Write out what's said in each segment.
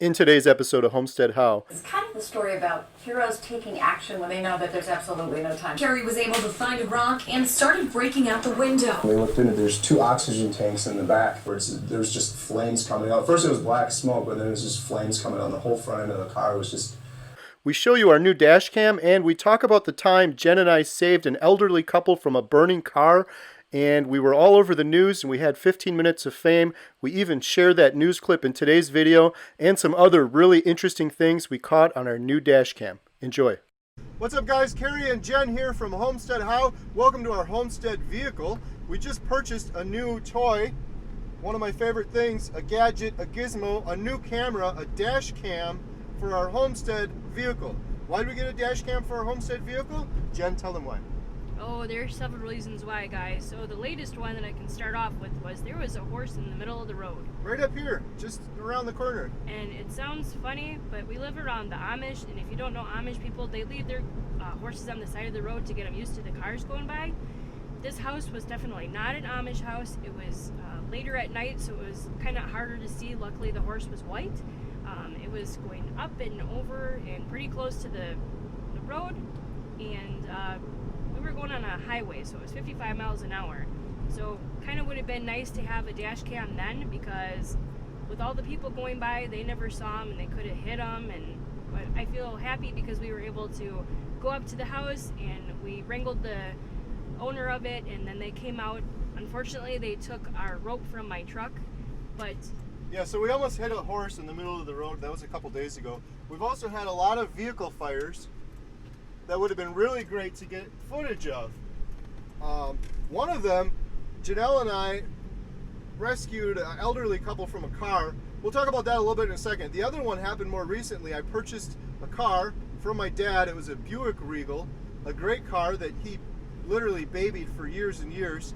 In today's episode of Homestead How. It's kind of the story about heroes taking action when they know that there's absolutely no time. Carrie was able to find a rock and started breaking out the window. We looked into there's 2 oxygen tanks in the back where there was just flames coming out. First it was black smoke, but then it was just flames coming out. The whole front end of the car was just... We show you our new dash cam, and we talk about the time Jen and I saved an elderly couple from a burning car, and we were all over the news, and we had 15 minutes of fame. We even share that news clip in today's video, and some other really interesting things we caught on our new dash cam. Enjoy. What's up, guys? Carrie and Jen here from Homestead How. Welcome to our homestead vehicle. We just purchased a new toy, one of my favorite things, a gadget, a gizmo, a new camera, a dash cam for our homestead vehicle. Why did we get a dash cam for our homestead vehicle? Jen, tell them why. Oh, there's several reasons why, guys. So the latest one that I can start off with was there was a horse in the middle of the road. Right up here, just around the corner. And it sounds funny, but we live around the Amish, and if you don't know Amish people, they leave their horses on the side of the road to get them used to the cars going by. This house was definitely not an Amish house. It was later at night, so it was kind of harder to see. Luckily, the horse was white. It was going up and over and pretty close to the road, and we were going on a highway, so it was 55 miles an hour. So kind of would have been nice to have a dash cam then, because with all the people going by, they never saw him and they could have hit him. But I feel happy because we were able to go up to the house and we wrangled the owner of it, and then they came out. Unfortunately, they took our rope from my truck, but yeah, so we almost hit a horse in the middle of the road. That was a couple days ago. We've also had a lot of vehicle fires that would have been really great to get footage of. One of them, Janelle and I rescued an elderly couple from a car. We'll talk about that a little bit in a second. The other one happened more recently. I purchased a car from my dad. It was a Buick Regal, a great car that he literally babied for years and years.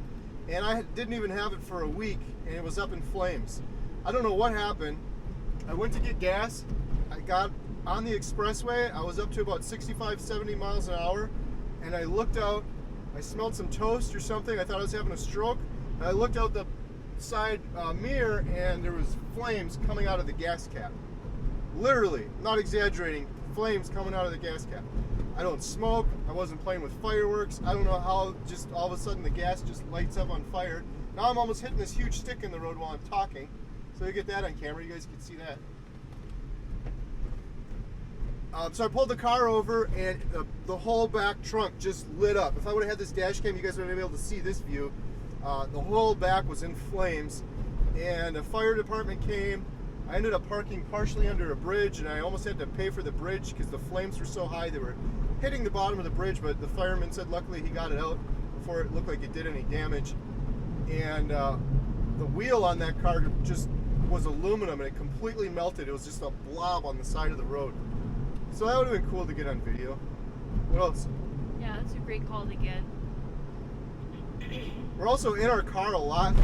And I didn't even have it for a week, and it was up in flames. I don't know what happened. I went to get gas. I got on the expressway. I was up to about 65, 70 miles an hour, and I looked out. I smelled some toast or something. I thought I was having a stroke. And I looked out the side mirror, and there was flames coming out of the gas cap. Literally, not exaggerating, flames coming out of the gas cap. I don't smoke. I wasn't playing with fireworks. I don't know how just all of a sudden the gas just lights up on fire. Now I'm almost hitting this huge stick in the road while I'm talking. So you get that on camera, you guys can see that. So I pulled the car over, and the whole back trunk just lit up. If I would have had this dash cam, you guys would have been able to see this view. The whole back was in flames, and the fire department came. I ended up parking partially under a bridge, and I almost had to pay for the bridge because the flames were so high they were hitting the bottom of the bridge, but the fireman said luckily he got it out before it looked like it did any damage. And the wheel on that car just was aluminum, and it completely melted. It was just a blob on the side of the road. So that would have been cool to get on video. What else? yeah, that's a great call to get. We're also in our car a lot.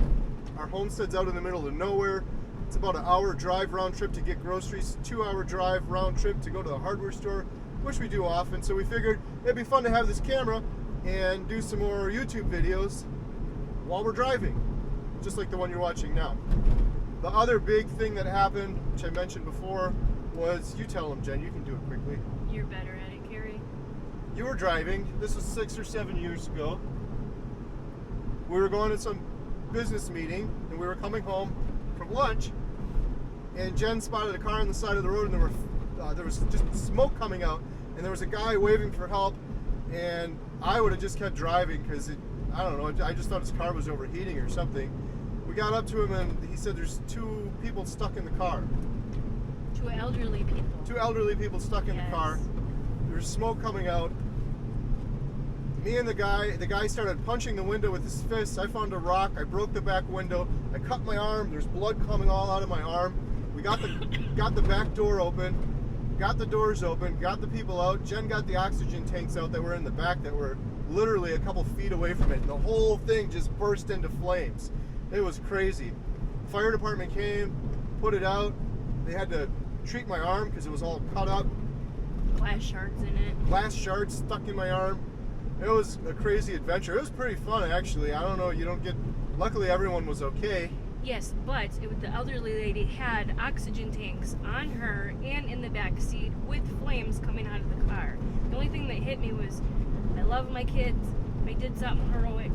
Our homestead's out in the middle of nowhere. It's about an hour drive round trip to get groceries, 2-hour drive round trip to go to the hardware store, which we do often. So we figured it'd be fun to have this camera and do some more YouTube videos while we're driving, just like the one you're watching now. The other big thing that happened, which I mentioned before, was, you tell them, Jen, you can do it quickly. You're better at it, Carrie. You were driving, this was 6 or 7 years ago. We were going to some business meeting, and we were coming home from lunch, and Jen spotted a car on the side of the road, and there was just smoke coming out, and there was a guy waving for help, and I would have just kept driving because I don't know, I just thought his car was overheating or something. We got up to him, and he said there's 2 people stuck in the car. 2 elderly people. 2 elderly people stuck in the car. There's smoke coming out. Me and the guy started punching the window with his fists. I found a rock. I broke the back window. I cut my arm. There's blood coming all out of my arm. We got the back door open. Got the doors open. Got the people out. Jen got the oxygen tanks out that were in the back that were literally a couple feet away from it. And the whole thing just burst into flames. It was crazy. Fire department came, put it out. They had to treat my arm because it was all cut up. Glass shards in it. Glass shards stuck in my arm. It was a crazy adventure. It was pretty fun, actually. I don't know, luckily everyone was okay. Yes, but the elderly lady had oxygen tanks on her and in the back seat with flames coming out of the car. The only thing that hit me was, I love my kids. I did something heroic.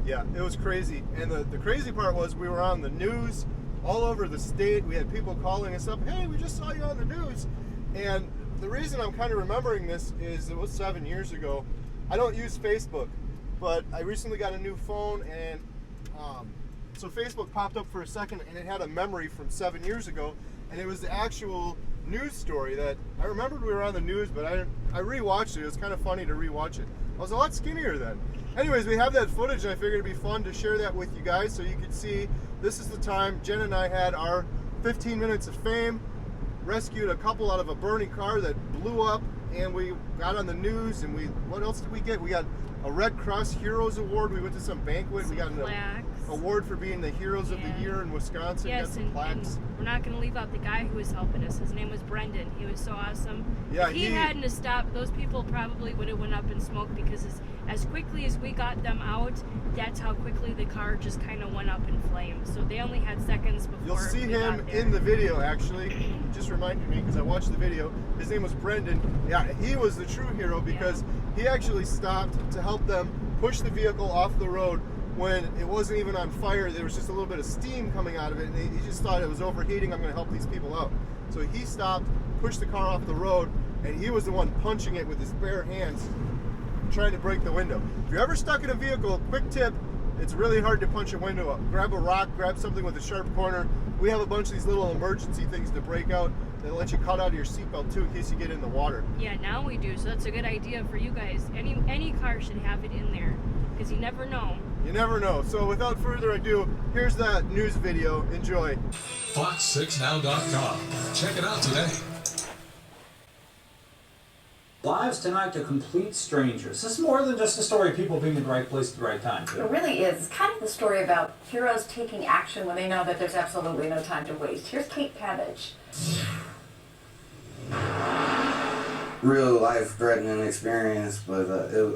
Yeah, it was crazy. And the crazy part was we were on the news all over the state. We had people calling us up, hey, we just saw you on the news. And the reason I'm kind of remembering this is it was 7 years ago. I don't use Facebook, but I recently got a new phone, and so Facebook popped up for a second, and it had a memory from 7 years ago, and it was the actual news story that I remembered we were on the news, but I rewatched it. It was kind of funny to rewatch it. I was a lot skinnier then. Anyways, we have that footage, and I figured it'd be fun to share that with you guys so you could see this is the time Jen and I had our 15 minutes of fame, rescued a couple out of a burning car that blew up, and we got on the news. And what else did we get? We got a Red Cross Heroes Award. We went to some banquet. We got an award for being the Heroes of the Year in Wisconsin. Yes, got some plaques. and we're not going to leave out the guy who was helping us. His name was Brendan. He was so awesome. Yeah, if he hadn't have stopped, those people probably would have went up in smoke, because as quickly as we got them out, that's how quickly the car just kind of went up in flames. So they only had seconds before. You'll see him in the video, actually. He just reminded me because I watched the video. His name was Brendan. Yeah, he was the true hero because he actually stopped to help them push the vehicle off the road when it wasn't even on fire. There was just a little bit of steam coming out of it, and he just thought it was overheating. I'm going to help these people out. So he stopped, pushed the car off the road, and he was the one punching it with his bare hands, trying to break the window. If you're ever stuck in a vehicle, quick tip, it's really hard to punch a window up. Grab a rock, grab something with a sharp corner. We have a bunch of these little emergency things to break out that let you cut out of your seatbelt too in case you get in the water. Yeah, now we do, so that's a good idea for you guys. Any car should have it in there, because you never know. You never know. So without further ado, here's that news video. Enjoy. Fox6now.com. Check it out today. Lives tonight to complete strangers. This is more than just a story of people being in the right place at the right time. It really is. It's kind of the story about heroes taking action when they know that there's absolutely no time to waste. Here's Kate Pavage. Real life-threatening experience, but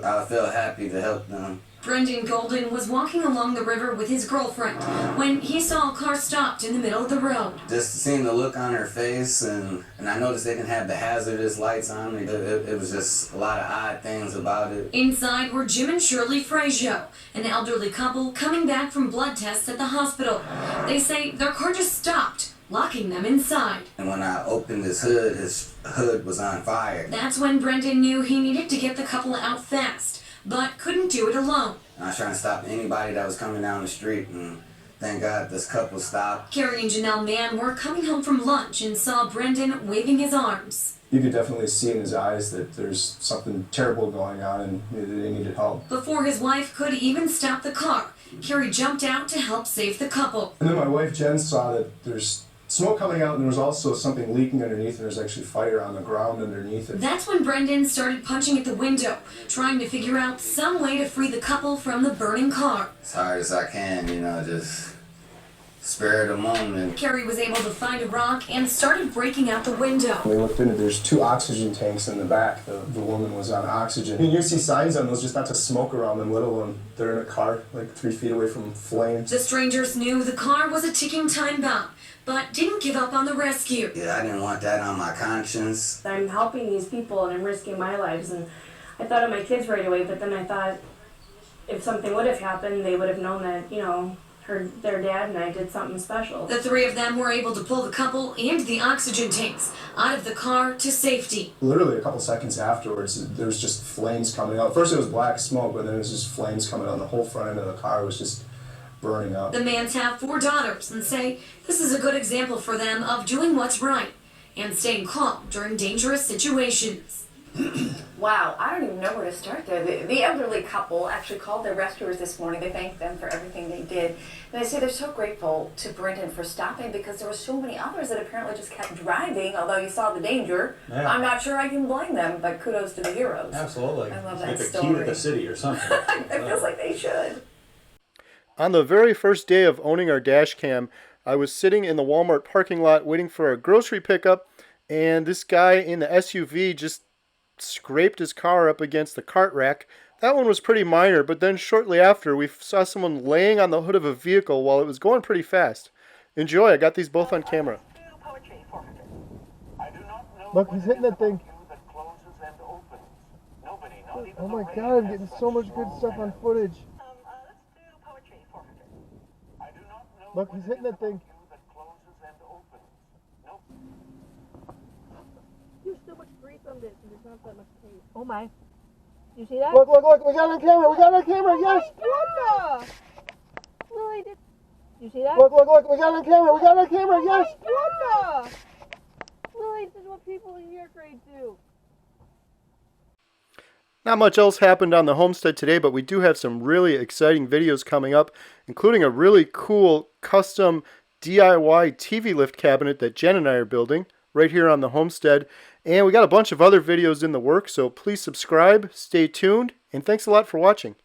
I felt happy to help them. Brendan Golden was walking along the river with his girlfriend when he saw a car stopped in the middle of the road. Just seeing the look on her face, and I noticed they didn't have the hazardous lights on. It was just a lot of odd things about it. Inside were Jim and Shirley Frazio, an elderly couple coming back from blood tests at the hospital. They say their car just stopped, locking them inside. And when I opened his hood was on fire. That's when Brendan knew he needed to get the couple out fast, but couldn't do it alone. I was trying to stop anybody that was coming down the street, and thank God this couple stopped. Carrie and Janelle Mann were coming home from lunch and saw Brendan waving his arms. You could definitely see in his eyes that there's something terrible going on and they needed help. Before his wife could even stop the car, Carrie jumped out to help save the couple. And then my wife Jen saw that there's smoke coming out, and there was also something leaking underneath, and there's actually fire on the ground underneath it. That's when Brendan started punching at the window, trying to figure out some way to free the couple from the burning car. As hard as I can, just spare the moment. Carrie was able to find a rock and started breaking out the window. We looked into, there's 2 oxygen tanks in the back. The woman was on oxygen. And you see signs on those, just not to smoke around them, let alone they're in a car like 3 feet away from flames. The strangers knew the car was a ticking time bomb, but didn't give up on the rescue. Yeah, I didn't want that on my conscience. I'm helping these people and I'm risking my lives, and I thought of my kids right away, but then I thought if something would have happened, they would have known that, their dad and I did something special. The 3 of them were able to pull the couple and the oxygen tanks out of the car to safety. Literally a couple seconds afterwards, there was just flames coming out. First it was black smoke, but then it was just flames coming out, and the whole front end of the car was just burning up. The Manns have 4 daughters and say this is a good example for them of doing what's right and staying calm during dangerous situations. Wow, I don't even know where to start there. The elderly couple actually called their rescuers this morning. They thanked them for everything they did. And they say they're so grateful to Brendan for stopping, because there were so many others that apparently just kept driving, although you saw the danger. Yeah. I'm not sure I can blame them, but kudos to the heroes. Absolutely. I love It's that like story. a key to the city or something. It feels like they should. On the very first day of owning our dash cam, I was sitting in the Walmart parking lot waiting for a grocery pickup, and this guy in the SUV just scraped his car up against the cart rack, That one was pretty minor, but then shortly after, we saw someone laying on the hood of a vehicle while it was going pretty fast. Enjoy, I got these both on camera. Look, he's hitting that thing. Oh my god, I'm getting so much good stuff on footage. Look, he's hitting that thing. There's so much grease on this and there's not that much taste. Oh my. You see that? Look, look, look, we got it on camera, we got it on camera, yes! What the? Lily did. You see that? Look, look, look, we got it on camera, we got it on camera, yes! What the? Lily, this is what people in your grade do. Not much else happened on the homestead today, but we do have some really exciting videos coming up, including a really cool custom DIY TV lift cabinet that Jen and I are building right here on the homestead. And we got a bunch of other videos in the works, so please subscribe, stay tuned, and thanks a lot for watching.